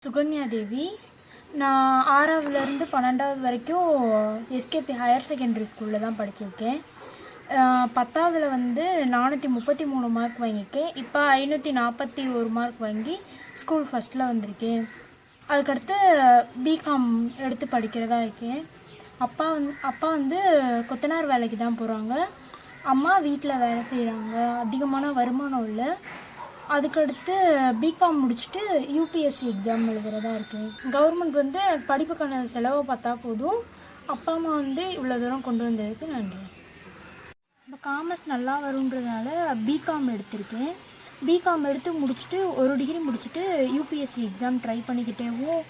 சுகன்யா தேவி. நான் 6வதுலேருந்து 12வது வரைக்கும் எஸ்கேபி ஹையர் செகண்டரி ஸ்கூலில் தான் படிச்சிருக்கேன். 10வதுல வந்து 433 மார்க் வாங்கியிருக்கேன். இப்போ 541 மார்க் வாங்கி ஸ்கூல் ஃபஸ்ட்டில் வந்திருக்கேன். அதுக்கடுத்து பிகாம் எடுத்து படிக்கிறதா இருக்கேன். அப்பா வந்து கொத்தனார் வேலைக்கு தான் போகிறாங்க. அம்மா வீட்டில் வேலை செய்கிறாங்க. அதிகமான வருமானம் இல்லை. அதுக்கடுத்து பிகாம் முடிச்சுட்டு யூபிஎஸ்சி எக்ஸாம் எழுதுறதா இருக்கேன். கவர்மெண்ட் வந்து படிப்புக்கான செலவை பார்த்தா போதும். அப்பா அம்மா வந்து இவ்வளோ தூரம் கொண்டு வந்ததுக்கு நன்றி. இப்போ காமர்ஸ் நல்லா வருன்றதுனால பிகாம் எடுத்திருக்கேன். பிகாம் எடுத்து முடிச்சுட்டு ஒரு டிகிரி முடிச்சுட்டு யூபிஎஸ்சி எக்ஸாம் ட்ரை பண்ணிக்கிட்டேவும்,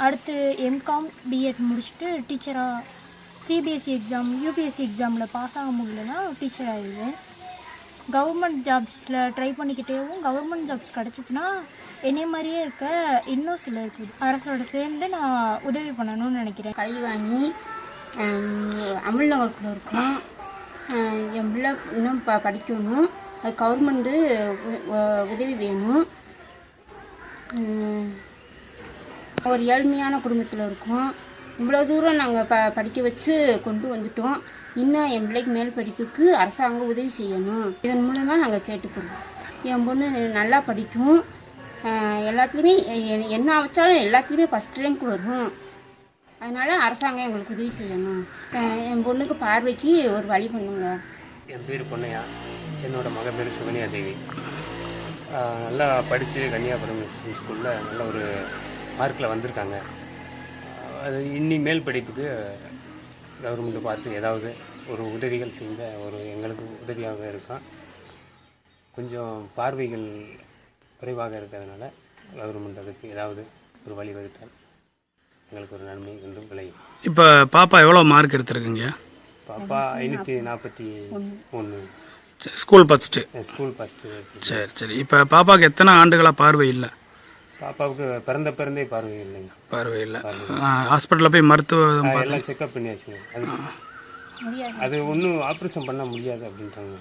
அடுத்து எம்காம் பிஎட் முடிச்சுட்டு டீச்சராக சிபிஎஸ்சி எக்ஸாம் யூபிஎஸ்சி எக்ஸாமில் பாஸ் ஆக முடியலன்னா டீச்சர் ஆகிடுவேன். கவர்மெண்ட் ஜாப்ஸில் ட்ரை பண்ணிக்கிட்டேவும் கவர்மெண்ட் ஜாப்ஸ் கிடச்சிச்சின்னா என்னை மாதிரியே இருக்க இன்னும் சிலருக்கு அரசோட சேர்ந்து நான் உதவி பண்ணணும்னு நினைக்கிறேன். கலைவாணி அமுல்நகருக்குள்ள இருக்கும். என் பிள்ளை இன்னும் படிக்கணும். அது கவர்மெண்ட்டு உதவி வேணும். ஒரு ஏழ்மையான குடும்பத்தில் இருக்கோம். இவ்வளோ தூரம் நாங்கள் படிக்க வச்சு கொண்டு வந்துட்டோம். இன்னும் என் பிள்ளைக்கு மேல் படிப்புக்கு அரசாங்கம் உதவி செய்யணும். இதன் மூலமா நாங்கள் கேட்டுக்கிறோம். என் பொண்ணு நல்லா படிக்கும். எல்லாத்துலேயுமே என்ன வச்சாலும் எல்லாத்துலேயுமே ஃபஸ்ட் ரேங்க் வரும். அதனால அரசாங்கம் எங்களுக்கு உதவி செய்யணும். என் பொண்ணுக்கு பார்வைக்கு ஒரு வழி பண்ணுங்க. என் பேர் பொன்னையா. என்னோட மகன் பேர் சுகன்யா தேவி. நல்லா படித்து கன்னியாகுமரி ஸ்கூலில் நல்ல ஒரு மார்க்கில் வந்திருக்காங்க. அது இன்னி மேல் படிப்புக்கு கவர்மெண்ட்டு பார்த்து ஏதாவது ஒரு உதவிகள் செஞ்ச ஒரு எங்களுக்கு உதவியாக இருக்கும். கொஞ்சம் பார்வைகள் குறைவாக இருக்கிறதுனால கவர்மெண்ட் அதுக்கு ஏதாவது ஒரு வழி வகுத்தால் எங்களுக்கு ஒரு நன்மை என்றும் விளையும். இப்போ பாப்பா எவ்வளோ மார்க் எடுத்திருக்குங்க? பாப்பா 541. School first. School first. சரி சரி. இப்போ பாப்பாவுக்கு எத்தனை ஆண்டுகளாக பார்வை இல்லை? பாப்பாவுக்கு பிறந்தே பார்வை இல்லைங்க. பார்வை இல்லை. ஹாஸ்பிட்டலில் போய் மருத்துவம் எல்லாம் செக்அப் பண்ணியாச்சுங்க. அது ஒன்றும் ஆப்ரேஷன் பண்ண முடியாது அப்படின்றாங்க.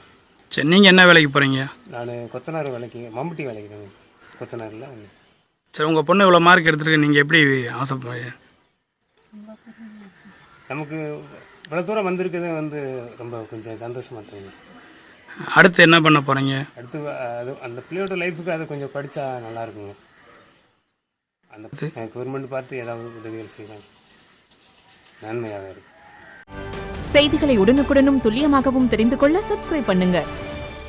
சரி, நீங்கள் என்ன வேலைக்கு போகிறீங்க? நான் கொத்தனார் வேலைக்கு, மம்பட்டி வேலைக்கு தாங்க, கொத்தனாரில். சரி, உங்கள் பொண்ணு இவ்வளோ மார்க் எடுத்துருக்கு, நீங்கள் எப்படி ஆசைப்படுறீங்க? நமக்கு இவ்வளோ தூரம் வந்திருக்கிறது வந்து ரொம்ப கொஞ்சம் சந்தோஷமாக இருக்குங்க. அடுத்து என்ன பண்ண போகிறீங்க? அடுத்து அது அந்த பிள்ளையோட லைஃபுக்கு அது கொஞ்சம் படித்தா நல்லா இருக்குங்க. அந்த கவர்மெண்ட் பார்த்து ஏதாவது உதவிகள் செய்யலாம், நன்மையாக இருக்கும். செய்திகளை உடனுக்குடனும் துல்லியமாகவும் தெரிந்து கொள்ள சப்ஸ்கிரைப் பண்ணுங்க.